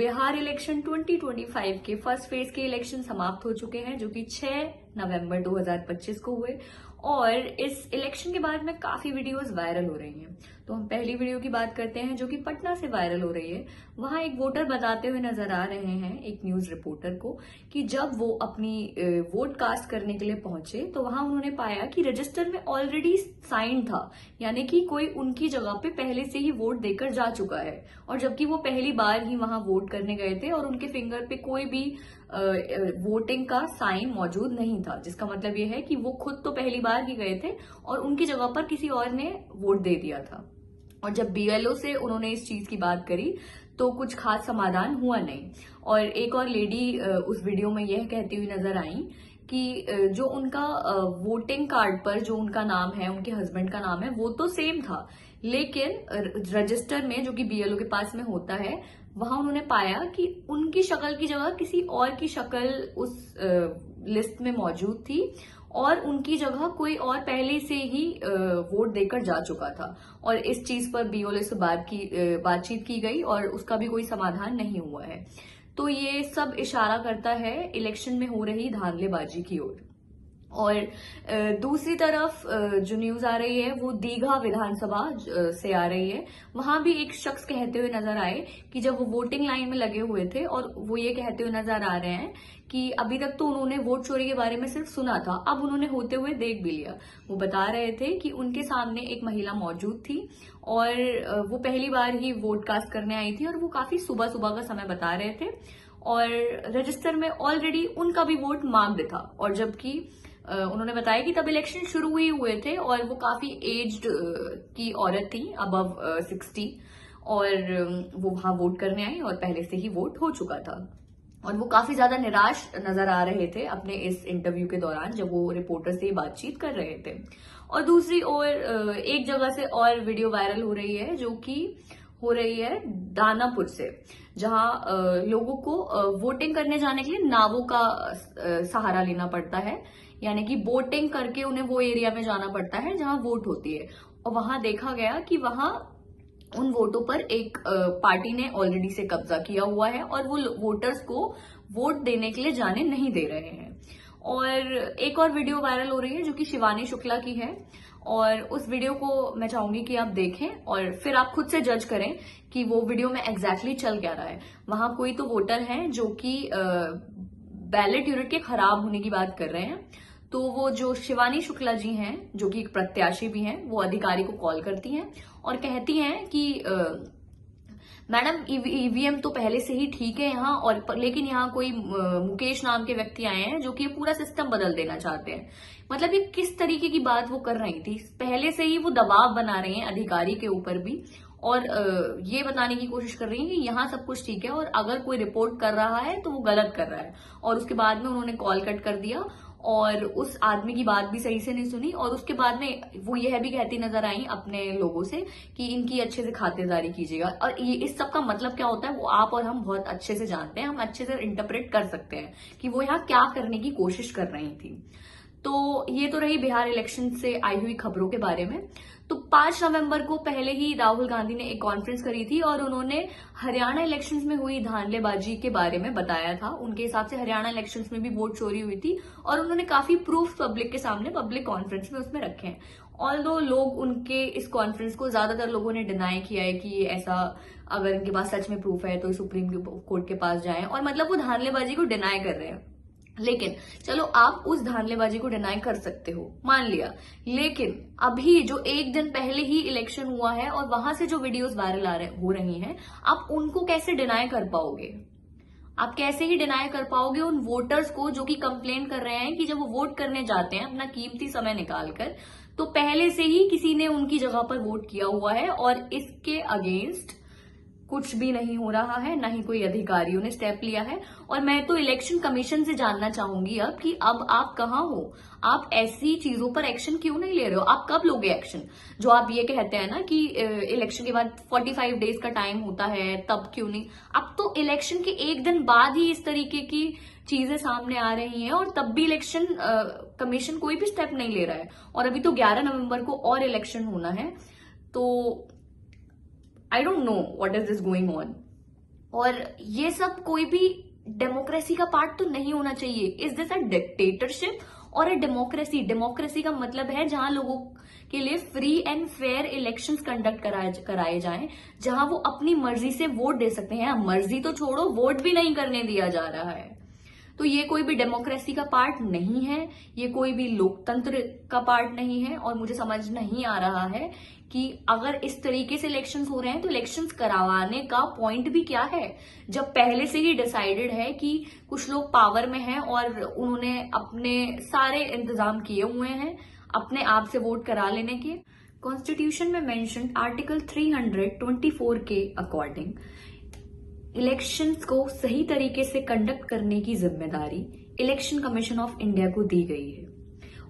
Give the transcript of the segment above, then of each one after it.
Bihar election 2025 के first phase के election समाप्त हो चुके हैं, जो कि 6 नवंबर 2025 को हुए। और इस इलेक्शन के बाद में काफी वीडियोस वायरल हो रही हैं। तो हम पहली वीडियो की बात करते हैं, जो कि पटना से वायरल हो रही है। वहां एक वोटर बताते हुए नजर आ रहे हैं एक न्यूज रिपोर्टर को कि जब वो अपनी वोट कास्ट करने के लिए पहुंचे तो वहां उन्होंने पाया कि रजिस्टर में ऑलरेडी साइन था, यानी कि कोई उनकी जगह पे पहले से ही वोट देकर जा चुका है। और जबकि वो पहली बार ही वहां वोट करने गए थे और उनके फिंगर पे कोई भी वोटिंग का साइन मौजूद नहीं था, जिसका मतलब ये है कि वो खुद तो पहली बार ही गए थे और उनकी जगह पर किसी और ने वोट दे दिया था। और जब बीएलओ से उन्होंने इस चीज की बात करी तो कुछ खास समाधान हुआ नहीं। और एक और लेडी उस वीडियो में यह कहती हुई नजर आई कि जो उनका वोटिंग कार्ड पर जो उनका नाम है, उनके हस्बैंड का नाम है, वो तो सेम था, लेकिन रजिस्टर में जो कि बीएलओ के पास में होता है, वहां उन्होंने पाया कि उनकी शक्ल की जगह किसी और की शक्ल उस लिस्ट में मौजूद थी और उनकी जगह कोई और पहले से ही वोट देकर जा चुका था। और इस चीज पर बीएलओ से बातचीत की गई और उसका भी कोई समाधान नहीं हुआ है। तो ये सब इशारा करता है इलेक्शन में हो रही धांधलेबाजी की ओर। और दूसरी तरफ जो न्यूज आ रही है वो दीघा विधानसभा से आ रही है। वहां भी एक शख्स कहते हुए नजर आए कि जब वो वोटिंग लाइन में लगे हुए थे और वो ये कहते हुए नजर आ रहे हैं कि अभी तक तो उन्होंने वोट चोरी के बारे में सिर्फ सुना था, अब उन्होंने होते हुए देख भी लिया। वो बता रहे थे कि उनके सामने एक महिला मौजूद थी और वो पहली बार ही वोट कास्ट करने आई थी और वो काफी सुबह सुबह का समय बता रहे थे और रजिस्टर में ऑलरेडी उनका भी वोट मार्क्ड था। और जबकि उन्होंने बताया कि तब इलेक्शन शुरू ही हुए थे और वो काफी एज्ड की औरत थी, अबव 60, और वो वहां वोट करने आई और पहले से ही वोट हो चुका था। और वो काफी ज्यादा निराश नजर आ रहे थे अपने इस इंटरव्यू के दौरान जब वो रिपोर्टर से बातचीत कर रहे थे। और दूसरी ओर एक जगह से और वीडियो वायरल हो रही है, जो कि हो रही है दानापुर से, जहां लोगों को वोटिंग करने जाने के लिए नावों का सहारा लेना पड़ता है, यानी कि बोटिंग करके उन्हें वो एरिया में जाना पड़ता है जहां वोट होती है। और वहां देखा गया कि वहां उन वोटों पर एक पार्टी ने ऑलरेडी से कब्जा किया हुआ है और वो वोटर्स को वोट देने के लिए जाने नहीं दे रहे हैं। और एक और वीडियो वायरल हो रही है जो कि शिवानी शुक्ला की है, और उस वीडियो को मैं चाहूंगी कि आप देखें और फिर आप खुद से जज करें कि वो वीडियो में एग्जैक्टली चल क्या रहा है। वहां कोई तो वोटर हैं जो कि बैलेट यूनिट के खराब होने की बात कर रहे हैं। तो वो जो शिवानी शुक्ला जी हैं, जो कि एक प्रत्याशी भी हैं, वो अधिकारी को कॉल करती हैं और कहती हैं कि मैडम ईवीएम तो पहले से ही ठीक है यहाँ, और लेकिन यहाँ कोई मुकेश नाम के व्यक्ति आए हैं जो कि पूरा सिस्टम बदल देना चाहते हैं। मतलब ये किस तरीके की बात वो कर रही थी, पहले से ही वो दबाव बना रही हैं अधिकारी के ऊपर भी, और ये बताने की कोशिश कर रही हैं कि यहाँ सब कुछ ठीक है और अगर कोई रिपोर्ट कर रहा है तो वो गलत कर रहा है। और उसके बाद में उन्होंने कॉल कट कर दिया और उस आदमी की बात भी सही से नहीं सुनी। और उसके बाद में वो यह भी कहती नजर आई अपने लोगों से कि इनकी अच्छे से खातिरदारी कीजिएगा। और ये इस सब का मतलब क्या होता है वो आप और हम बहुत अच्छे से जानते हैं, हम अच्छे से इंटरप्रेट कर सकते हैं कि वो यहाँ क्या करने की कोशिश कर रही थी। तो ये तो रही बिहार इलेक्शन से आई हुई खबरों के बारे में। तो 5 नवंबर को पहले ही राहुल गांधी ने एक कॉन्फ्रेंस करी थी और उन्होंने हरियाणा इलेक्शंस में हुई धांधलेबाजी के बारे में बताया था। उनके हिसाब से हरियाणा इलेक्शंस में भी वोट चोरी हुई थी और उन्होंने काफी प्रूफ पब्लिक के सामने पब्लिक कॉन्फ्रेंस में उसमें रखे हैं। ऑल्दो लोग उनके इस कॉन्फ्रेंस को ज्यादातर लोगों ने डिनाई किया है कि ये ऐसा, अगर इनके पास सच में प्रूफ है तो सुप्रीम कोर्ट के पास जाएं, और मतलब वो धांधलेबाजी को डिनाई कर रहे हैं। लेकिन चलो आप उस धांधलेबाजी को डिनाई कर सकते हो, मान लिया, लेकिन अभी जो एक दिन पहले ही इलेक्शन हुआ है और वहां से जो वीडियोस वायरल हो रही हैं, आप उनको कैसे डिनाई कर पाओगे? आप कैसे ही डिनाई कर पाओगे उन वोटर्स को जो कि कंप्लेन कर रहे हैं कि जब वो वोट करने जाते हैं अपना कीमती समय निकालकर, तो पहले से ही किसी ने उनकी जगह पर वोट किया हुआ है और इसके अगेंस्ट कुछ भी नहीं हो रहा है, ना ही कोई अधिकारियों ने स्टेप लिया है। और मैं तो इलेक्शन कमीशन से जानना चाहूंगी अब कि अब आप कहां हो, आप ऐसी चीजों पर एक्शन क्यों नहीं ले रहे हो? आप कब लोगे एक्शन? जो आप ये कहते हैं ना कि इलेक्शन के बाद 45 डेज का टाइम होता है, तब क्यों नहीं? अब तो इलेक्शन के एक दिन बाद ही इस तरीके की चीजें सामने आ रही हैं और तब भी इलेक्शन कमीशन कोई भी स्टेप नहीं ले रहा है। और अभी तो 11 नवंबर को और इलेक्शन होना है। तो I don't know what is this going on. और ये सब कोई भी डेमोक्रेसी का पार्ट तो नहीं होना चाहिए। इज दिस अ डिक्टेटरशिप और अ डेमोक्रेसी? डेमोक्रेसी का मतलब है जहां लोगों के लिए free and fair elections conduct कराए जाएं, जहां वो अपनी मर्जी से वोट दे सकते हैं। मर्जी तो छोड़ो, वोट भी नहीं करने दिया जा रहा है। तो ये कोई भी डेमोक्रेसी का पार्ट नहीं है, ये कोई भी लोकतंत्र का पार्ट नहीं है। और मुझे समझ नहीं आ रहा है कि अगर इस तरीके से इलेक्शंस हो रहे हैं तो इलेक्शंस करवाने का पॉइंट भी क्या है, जब पहले से ही डिसाइडेड है कि कुछ लोग पावर में हैं और उन्होंने अपने सारे इंतजाम किए हुए हैं अपने आप से वोट करा लेने के। कॉन्स्टिट्यूशन में मेंशन आर्टिकल 324 के अकॉर्डिंग इलेक्शंस को सही तरीके से कंडक्ट करने की जिम्मेदारी इलेक्शन कमीशन ऑफ इंडिया को दी गई है।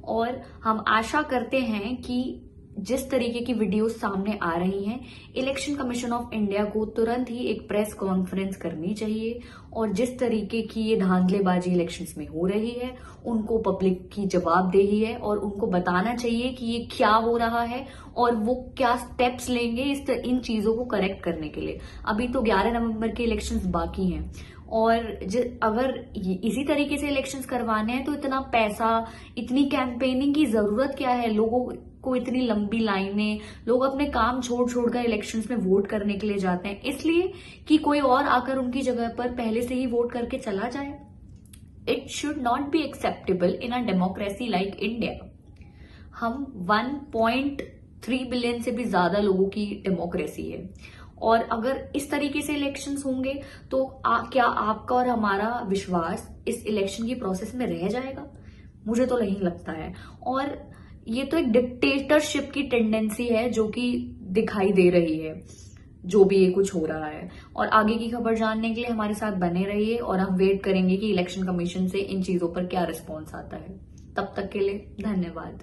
और हम आशा करते हैं कि जिस तरीके की वीडियोस सामने आ रही हैं, इलेक्शन कमीशन ऑफ इंडिया को तुरंत ही एक प्रेस कॉन्फ्रेंस करनी चाहिए और जिस तरीके की ये धांधलेबाजी इलेक्शंस में हो रही है उनको पब्लिक की जवाबदेही है और उनको बताना चाहिए कि ये क्या हो रहा है और वो क्या स्टेप्स लेंगे इन चीजों को करेक्ट करने के लिए। अभी तो 11 नवंबर के इलेक्शंस बाकी हैं और अगर इसी तरीके से इलेक्शंस करवाने हैं तो इतना पैसा, इतनी कैंपेनिंग की जरूरत क्या है? लोगों को इतनी लंबी लाइनें, लोग अपने काम छोड़ छोड़कर इलेक्शंस में वोट करने के लिए जाते हैं इसलिए कि कोई और आकर उनकी जगह पर पहले से ही वोट करके चला जाए। It should not be acceptable in a democracy like India. हम 1.3 बिलियन से भी ज्यादा लोगों की डेमोक्रेसी है और अगर इस तरीके से इलेक्शंस होंगे तो क्या आपका और हमारा विश्वास इस इलेक्शन की प्रोसेस में रह जाएगा? मुझे तो नहीं लगता है। और ये तो एक डिक्टेटरशिप की टेंडेंसी है जो कि दिखाई दे रही है, जो भी ये कुछ हो रहा है। और आगे की खबर जानने के लिए हमारे साथ बने रहिए और हम वेट करेंगे कि इलेक्शन कमीशन से इन चीजों पर क्या रिस्पॉन्स आता है। तब तक के लिए धन्यवाद।